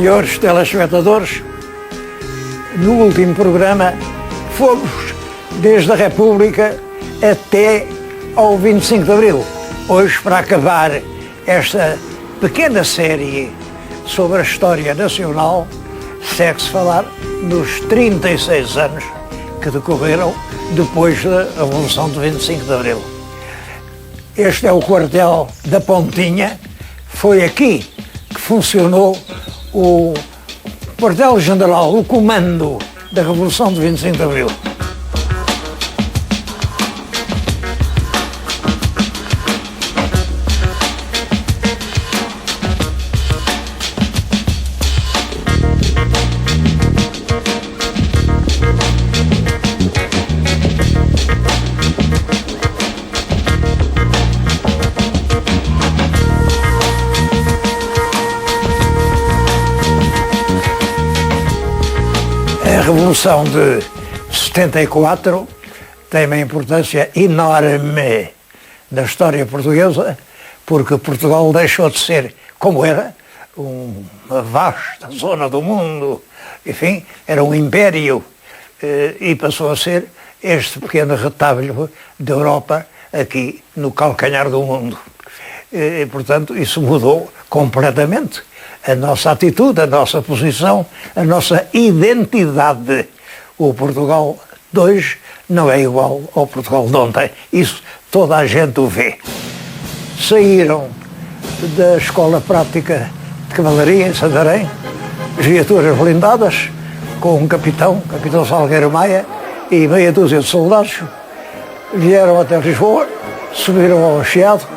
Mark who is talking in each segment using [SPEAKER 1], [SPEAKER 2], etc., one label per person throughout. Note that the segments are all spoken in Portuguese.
[SPEAKER 1] Senhores telespectadores, no último programa fomos desde a República até ao 25 de Abril. Hoje, para acabar esta pequena série sobre a história nacional, segue-se falar nos 36 anos que decorreram depois da Revolução de 25 de Abril. Este é o quartel da Pontinha. Foi aqui que funcionou o quartel-general, o comando da Revolução de 25 de Abril. A Revolução de 74 tem uma importância enorme na história portuguesa, porque Portugal deixou de ser, como era, uma vasta zona do mundo, enfim, era um império, e passou a ser este pequeno retábulo da Europa aqui no calcanhar do mundo. E, portanto, isso mudou completamente a nossa atitude, a nossa posição, a nossa identidade. O Portugal de hoje não é igual ao Portugal de ontem. Isso toda a gente o vê. Saíram da Escola Prática de Cavalaria em Santarém, viaturas blindadas, com um capitão Salgueiro Maia, e meia dúzia de soldados. Vieram até Lisboa, subiram ao Chiado,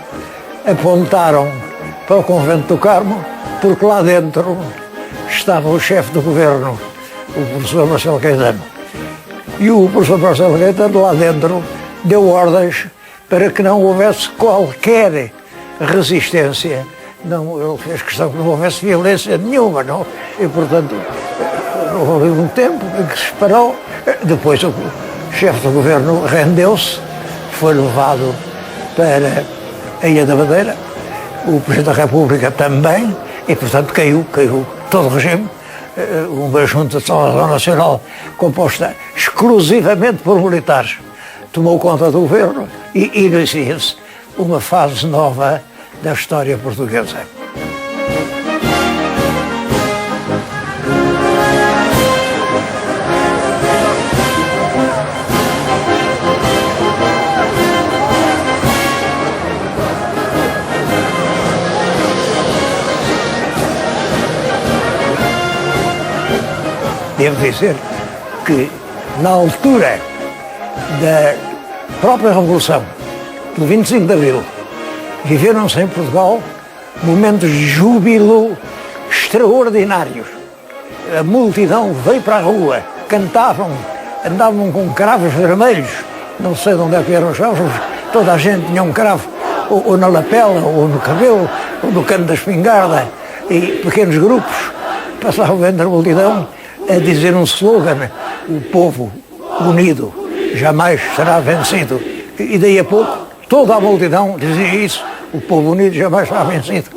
[SPEAKER 1] apontaram para o Convento do Carmo, porque lá dentro estava o chefe do governo, o professor Marcelo Caetano. E o professor Marcelo Caetano lá dentro deu ordens para que não houvesse qualquer resistência. Não, ele fez questão que não houvesse violência nenhuma, não? E, portanto, houve um tempo em que se parou. Depois o chefe do governo rendeu-se, foi levado para a Ilha da Madeira, o Presidente da República também, e, portanto, caiu todo o regime. Uma junta de salvação nacional composta exclusivamente por militares tomou conta do governo e inicia-se uma fase nova da história portuguesa. Devo dizer que, na altura da própria Revolução, do 25 de Abril, viveram-se em Portugal momentos de júbilo extraordinários. A multidão veio para a rua, cantavam, andavam com cravos vermelhos, não sei de onde é que eram os cravos, toda a gente tinha um cravo, ou na lapela, ou no cabelo, ou no cano da espingarda, e pequenos grupos passavam entre a multidão a dizer um slogan: o povo unido jamais será vencido. E daí a pouco toda a multidão dizia isso: o povo unido jamais será vencido.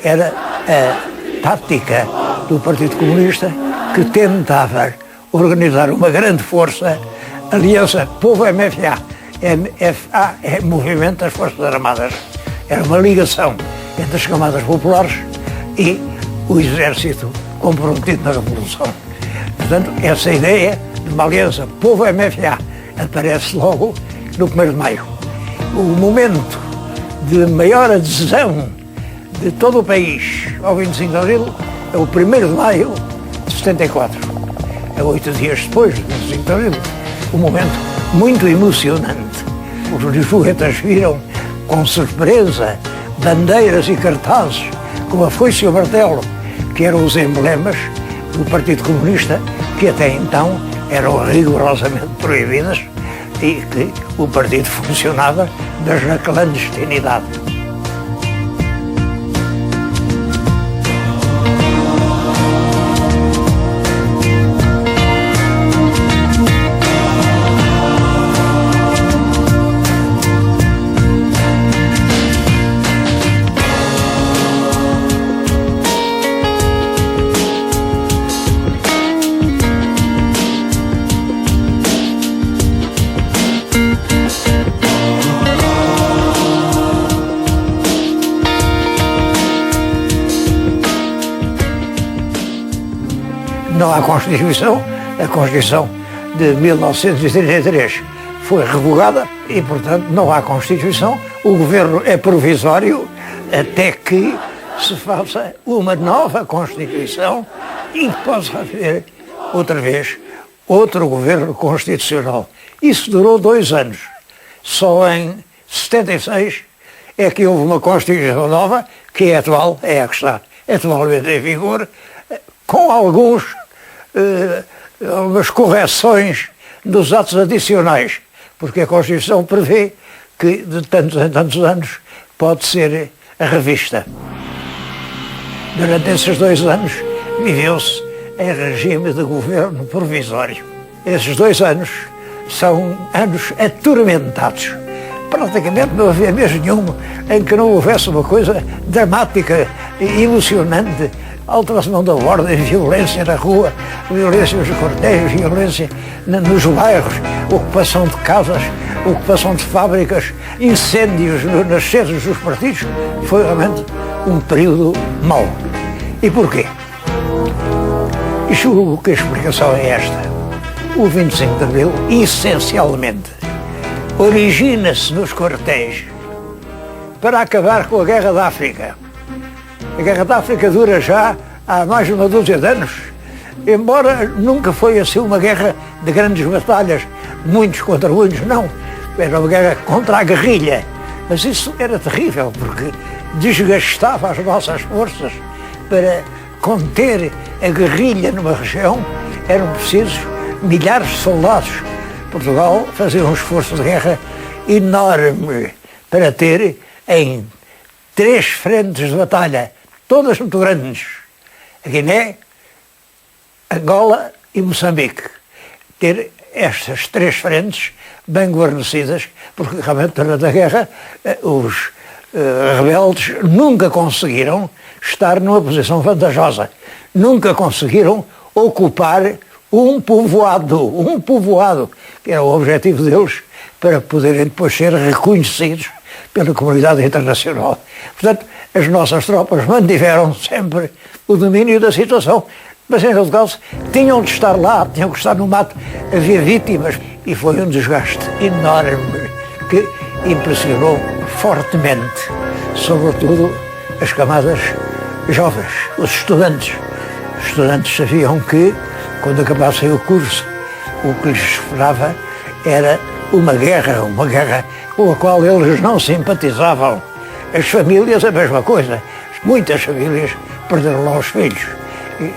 [SPEAKER 1] Era a tática do Partido Comunista, que tentava organizar uma grande força, aliança Povo-MFA. MFA é Movimento das Forças Armadas. Era uma ligação entre as camadas populares e o exército comprometido na Revolução. Portanto, essa ideia de uma aliança Povo-MFA aparece logo no 1º de Maio. O momento de maior adesão de todo o país ao 25 de Abril é o 1º de Maio de 74. É 8 dias depois do 25 de Abril. Um momento muito emocionante. Os lisboetas viram com surpresa bandeiras e cartazes com a foice e o martelo, que eram os emblemas do Partido Comunista, que até então eram rigorosamente proibidas, e que o partido funcionava na clandestinidade. há Constituição, a Constituição de 1933 foi revogada e, portanto, não há Constituição, o governo é provisório até que se faça uma nova Constituição e possa haver, outra vez, outro governo constitucional. Isso durou 2 anos. Só em 76 é que houve uma Constituição nova, que é atual, é a que está atualmente em vigor, com algumas correções dos atos adicionais, porque a Constituição prevê que de tantos em tantos anos pode ser revista. Durante esses 2 anos viveu-se em regime de governo provisório. Esses 2 anos são anos atormentados. Praticamente não havia mês nenhum em que não houvesse uma coisa dramática e emocionante. Alteração da ordem, violência na rua, violência nos quartéis, violência nos bairros, ocupação de casas, ocupação de fábricas, incêndios nas sedes dos partidos. Foi realmente um período mau. E porquê? Julgo que a explicação é esta. O 25 de Abril, essencialmente, origina-se nos quartéis para acabar com a Guerra da África. A Guerra da África dura já há mais de uma dúzia de anos, embora nunca foi assim uma guerra de grandes batalhas, muitos contra muitos, não. Era uma guerra contra a guerrilha. Mas isso era terrível, porque desgastava as nossas forças. Para conter a guerrilha numa região eram precisos milhares de soldados. Portugal fazia um esforço de guerra enorme para ter em 3 frentes de batalha, todas muito grandes, a Guiné, Angola e Moçambique. Ter estas 3 frentes bem guarnecidas, porque realmente durante a guerra os rebeldes nunca conseguiram estar numa posição vantajosa, nunca conseguiram ocupar um povoado, que era o objetivo deles, para poderem depois ser reconhecidos pela comunidade internacional. Portanto, as nossas tropas mantiveram sempre o domínio da situação, mas em todo caso tinham de estar lá, tinham que estar no mato. Havia vítimas e foi um desgaste enorme que impressionou fortemente, sobretudo as camadas jovens, os estudantes. Os estudantes sabiam que, quando acabassem o curso, o que lhes esperava era uma guerra com a qual eles não simpatizavam. As famílias, a mesma coisa. Muitas famílias perderam lá os filhos. E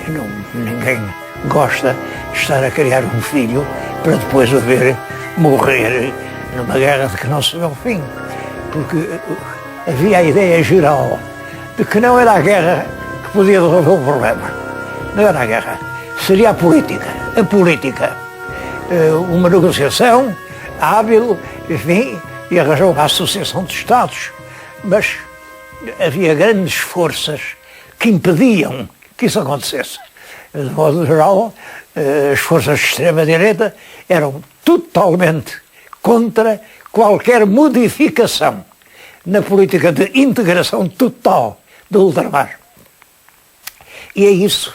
[SPEAKER 1] ninguém gosta de estar a criar um filho para depois o ver morrer numa guerra de que não se vê o fim. Porque havia a ideia geral de que não era a guerra que podia resolver o problema. Não era a guerra. Seria a política. A política. Uma negociação hábil, enfim, e arranjou uma associação de Estados. Mas havia grandes forças que impediam que isso acontecesse. De modo geral, as forças de extrema-direita eram totalmente contra qualquer modificação na política de integração total do ultramar. E é isso,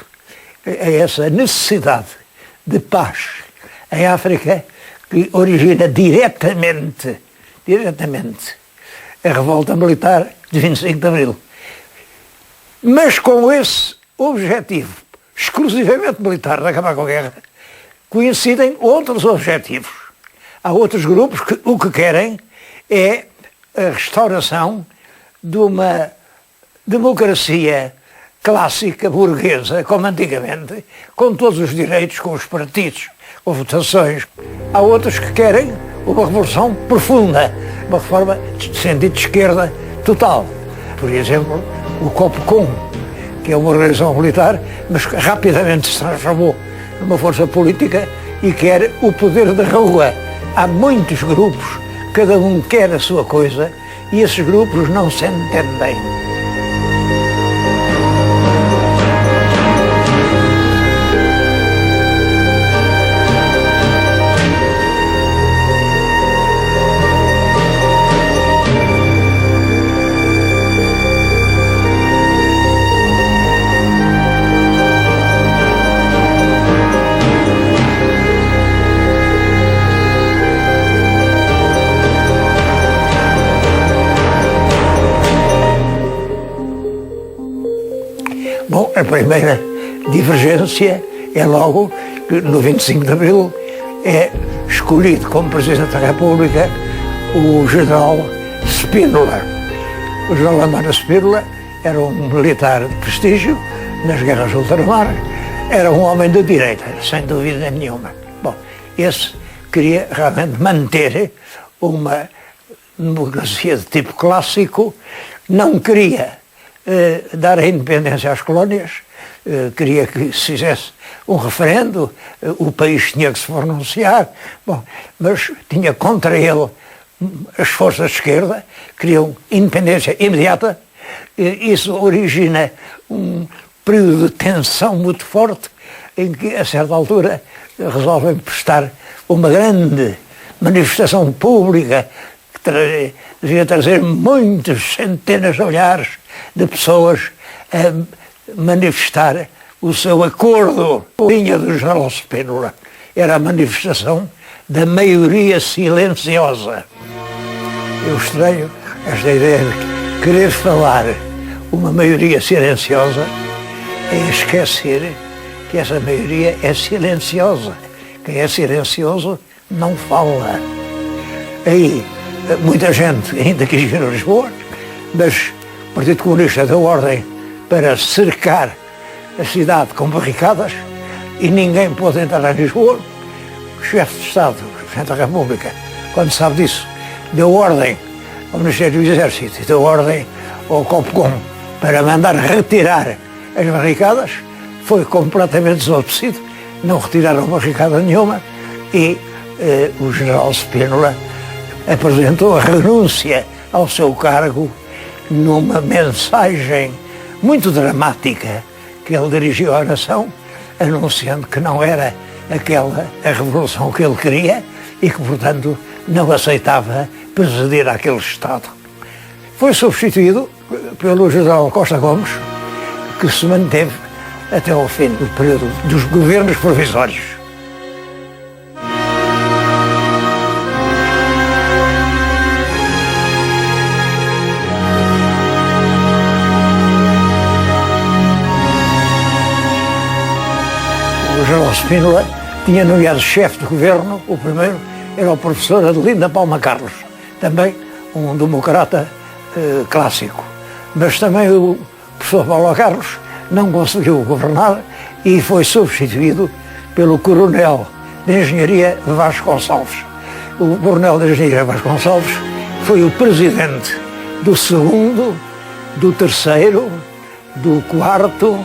[SPEAKER 1] é essa necessidade de paz em África que origina diretamente a revolta militar de 25 de Abril. Mas com esse objetivo exclusivamente militar de acabar com a guerra, coincidem outros objetivos. Há outros grupos que o que querem é a restauração de uma democracia clássica, burguesa, como antigamente, com todos os direitos, com os partidos, com votações. Há outros que querem uma revolução profunda, uma reforma de sentido de esquerda total. Por exemplo, o COPCOM, que é uma organização militar, mas que rapidamente se transformou numa força política e quer o poder da rua. Há muitos grupos, cada um quer a sua coisa e esses grupos não se entendem. A primeira divergência é logo que no 25 de Abril é escolhido como Presidente da República o general Spínola. O general António Spínola era um militar de prestígio nas guerras ultramar, era um homem de direita, sem dúvida nenhuma. Bom, esse queria realmente manter uma democracia de tipo clássico, não queria dar a independência às colónias, queria que se fizesse um referendo, o país tinha que se pronunciar, bom, mas tinha contra ele as forças de esquerda, queriam independência imediata. Isso origina um período de tensão muito forte, em que, a certa altura, resolvem prestar uma grande manifestação pública que devia trazer muitas centenas de olhares de pessoas a manifestar o seu acordo com a linha do general Spínola. Era a manifestação da maioria silenciosa. Eu estranho esta ideia de querer falar uma maioria silenciosa é esquecer que essa maioria é silenciosa. Quem é silencioso não fala. Aí muita gente ainda quis vir a Lisboa, mas o Partido Comunista deu ordem para cercar a cidade com barricadas e ninguém pôde entrar em Lisboa. O chefe de Estado, o Presidente da República, quando sabe disso, deu ordem ao Ministério do Exército e deu ordem ao Copcom para mandar retirar as barricadas. Foi completamente desobedecido, não retiraram barricada nenhuma e o general Spínola apresentou a renúncia ao seu cargo numa mensagem muito dramática que ele dirigiu à nação, anunciando que não era aquela a revolução que ele queria e que, portanto, não aceitava presidir aquele Estado. Foi substituído pelo general Costa Gomes, que se manteve até ao fim do período dos governos provisórios. O general Spínola tinha nomeado chefe de governo, o primeiro era o professor Adelino Palma Carlos, também um democrata clássico. Mas também o professor Paulo Carlos não conseguiu governar e foi substituído pelo coronel de engenharia Vasconcelos. O coronel de engenharia Vasconcelos foi o presidente do segundo, do terceiro, do quarto,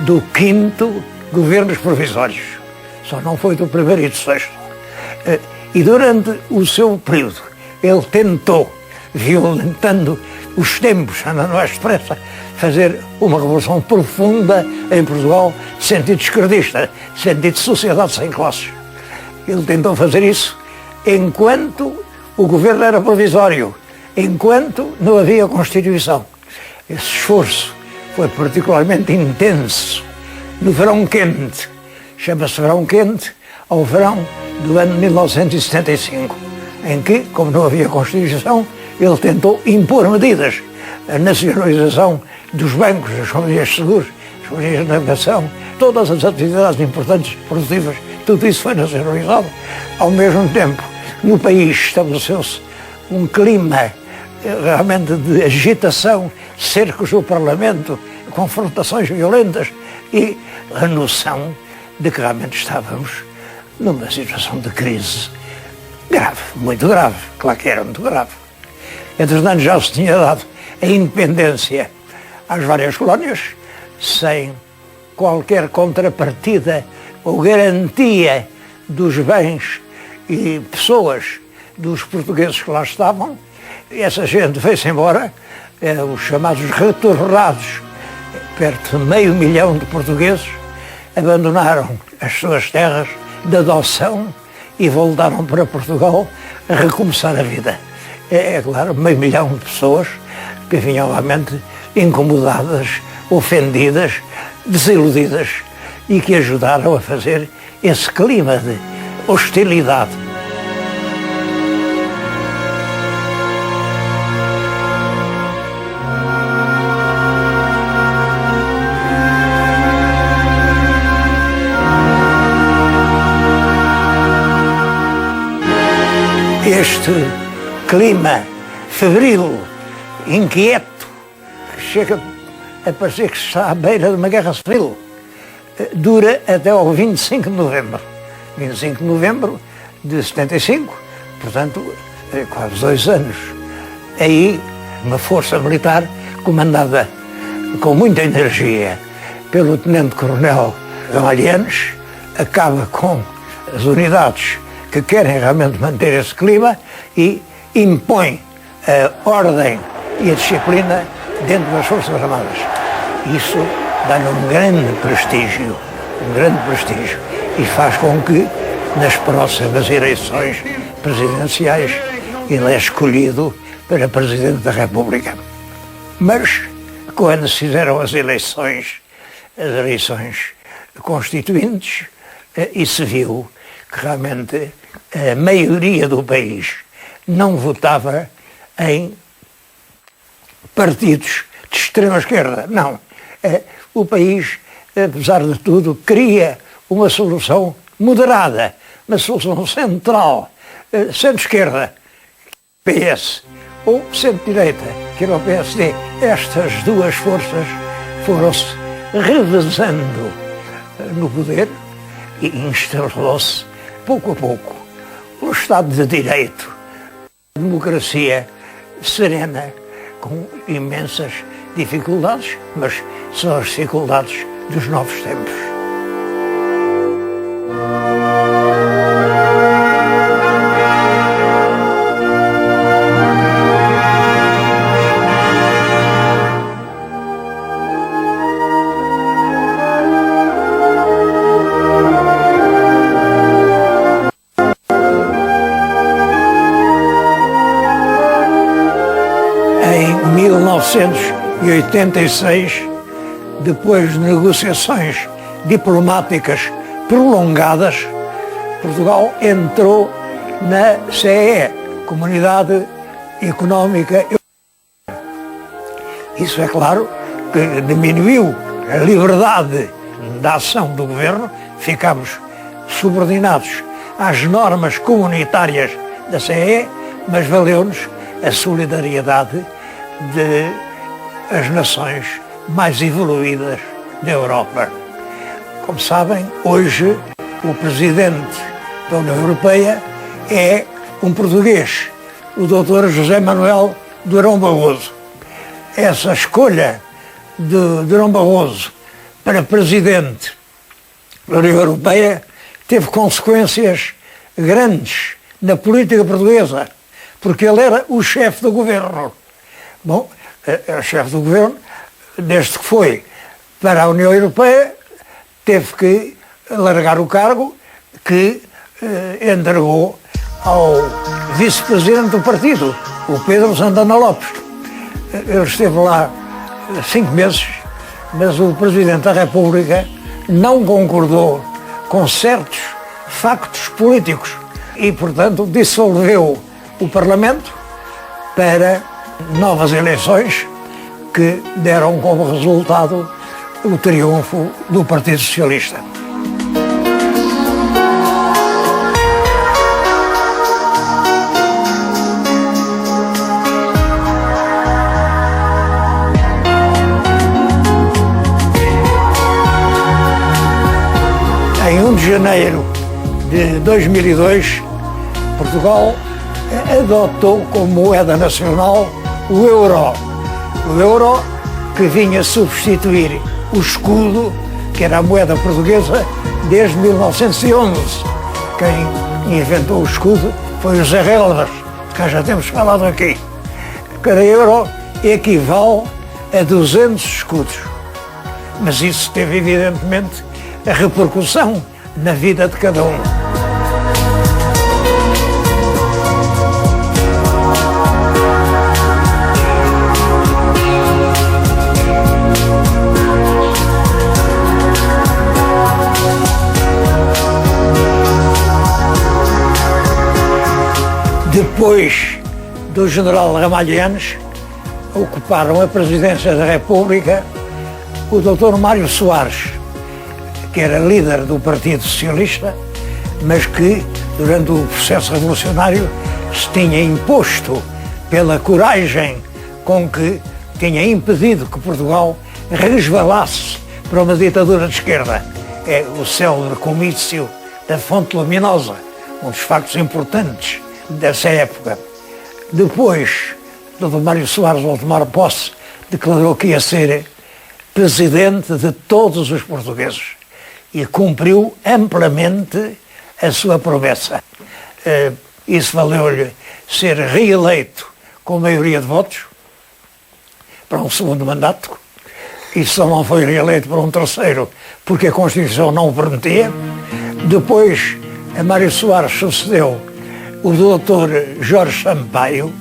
[SPEAKER 1] do quinto governos provisórios. Só não foi do primeiro e do sexto. E durante o seu período, ele tentou, violentando os tempos, andando mais depressa, fazer uma revolução profunda em Portugal, de sentido esquerdista, de sentido de sociedade sem classes. Ele tentou fazer isso enquanto o governo era provisório, enquanto não havia Constituição. Esse esforço foi particularmente intenso no verão quente, chama-se verão quente, ao verão do ano 1975, em que, como não havia Constituição, ele tentou impor medidas, a nacionalização dos bancos, das companhias de seguros, das companhias de navegação, todas as atividades importantes, produtivas, tudo isso foi nacionalizado. Ao mesmo tempo, no país estabeleceu-se um clima realmente de agitação, cercos do Parlamento, confrontações violentas e a noção de que realmente estávamos numa situação de crise grave, muito grave, claro que era muito grave. Entretanto, já se tinha dado a independência às várias colónias, sem qualquer contrapartida ou garantia dos bens e pessoas dos portugueses que lá estavam. E essa gente veio-se embora, os chamados retornados, perto de 500 mil de portugueses, abandonaram as suas terras de adoção e voltaram para Portugal a recomeçar a vida. É claro, 500 mil de pessoas que vinham realmente incomodadas, ofendidas, desiludidas e que ajudaram a fazer esse clima de hostilidade. este clima febril, inquieto, que chega a parecer que está à beira de uma guerra civil, dura até ao 25 de novembro. 25 de novembro de 75, portanto, quase 2 anos. Aí, uma força militar comandada com muita energia pelo Tenente-Coronel Ramalhianes acaba com as unidades que querem realmente manter esse clima e impõe a ordem e a disciplina dentro das Forças Armadas. Isso dá-lhe um grande prestígio e faz com que nas próximas eleições presidenciais ele é escolhido para Presidente da República. Mas quando se fizeram as eleições constituintes, e se viu que realmente a maioria do país não votava em partidos de extrema-esquerda, não. O país, apesar de tudo, queria uma solução moderada, uma solução central, centro-esquerda, PS, ou centro-direita, que era o PSD. Estas duas forças foram-se revezando no poder e instalou-se, pouco a pouco, o Estado de Direito, a democracia serena, com imensas dificuldades, mas são as dificuldades dos novos tempos. Em 1986, depois de negociações diplomáticas prolongadas, Portugal entrou na CEE, Comunidade Económica Europeia. Isso, é claro, que diminuiu a liberdade da ação do governo, ficamos subordinados às normas comunitárias da CEE, mas valeu-nos a solidariedade das nações mais evoluídas da Europa. Como sabem, hoje o presidente da União Europeia é um português, o Dr. José Manuel Durão Barroso. Essa escolha de Durão Barroso para presidente da União Europeia teve consequências grandes na política portuguesa, porque ele era o chefe do governo. Bom, o chefe do governo, desde que foi para a União Europeia, teve que largar o cargo que entregou ao vice-presidente do partido, o Pedro Santana Lopes. Ele esteve lá 5 meses, mas o Presidente da República não concordou com certos factos políticos e, portanto, dissolveu o Parlamento para novas eleições que deram como resultado o triunfo do Partido Socialista. Em 1 de janeiro de 2002, Portugal adotou como moeda nacional o euro. O euro que vinha substituir o escudo, que era a moeda portuguesa, desde 1911. Quem inventou o escudo foi o Zé Relvas, que já temos falado aqui. Cada euro equivale a 200 escudos. Mas isso teve, evidentemente, a repercussão na vida de cada um. Depois do general Ramalhianes, ocuparam a presidência da República o Dr. Mário Soares, que era líder do Partido Socialista, mas que, durante o processo revolucionário, se tinha imposto pela coragem com que tinha impedido que Portugal resvalasse para uma ditadura de esquerda. É o célebre comício da Fonte Luminosa, um dos factos importantes dessa época. Depois, Dr. Mário Soares, ao tomar posse, declarou que ia ser presidente de todos os portugueses e cumpriu amplamente a sua promessa. Isso valeu-lhe ser reeleito com maioria de votos para um segundo mandato. E só não foi reeleito para um terceiro porque a Constituição não o permitia. Depois, a Mário Soares sucedeu o Dr. Jorge Sampaio,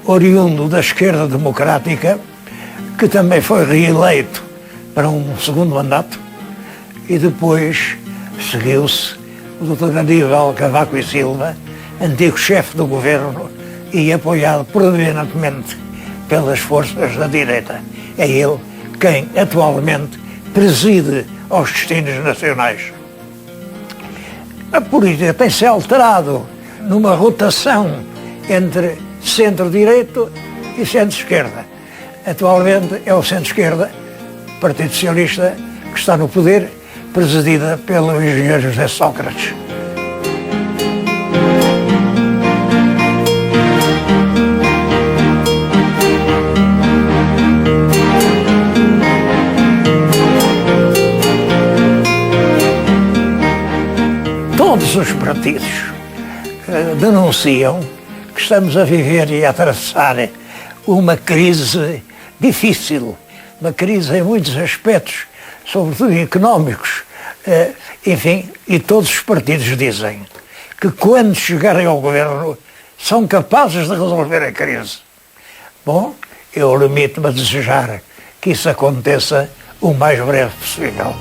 [SPEAKER 1] oriundo da esquerda democrática, que também foi reeleito para um segundo mandato. E depois seguiu-se o Dr. Aníbal Cavaco e Silva, antigo chefe do governo e apoiado predominantemente pelas forças da direita. É ele quem atualmente preside aos destinos nacionais. A política tem-se alterado numa rotação entre centro-direito e centro-esquerda. Atualmente é o centro-esquerda, Partido Socialista, que está no poder, presidida pelo engenheiro José Sócrates. Todos os partidos denunciam que estamos a viver e a atravessar uma crise difícil, uma crise em muitos aspectos, sobretudo económicos, enfim, e todos os partidos dizem que quando chegarem ao governo são capazes de resolver a crise. Bom, eu limito-me a desejar que isso aconteça o mais breve possível.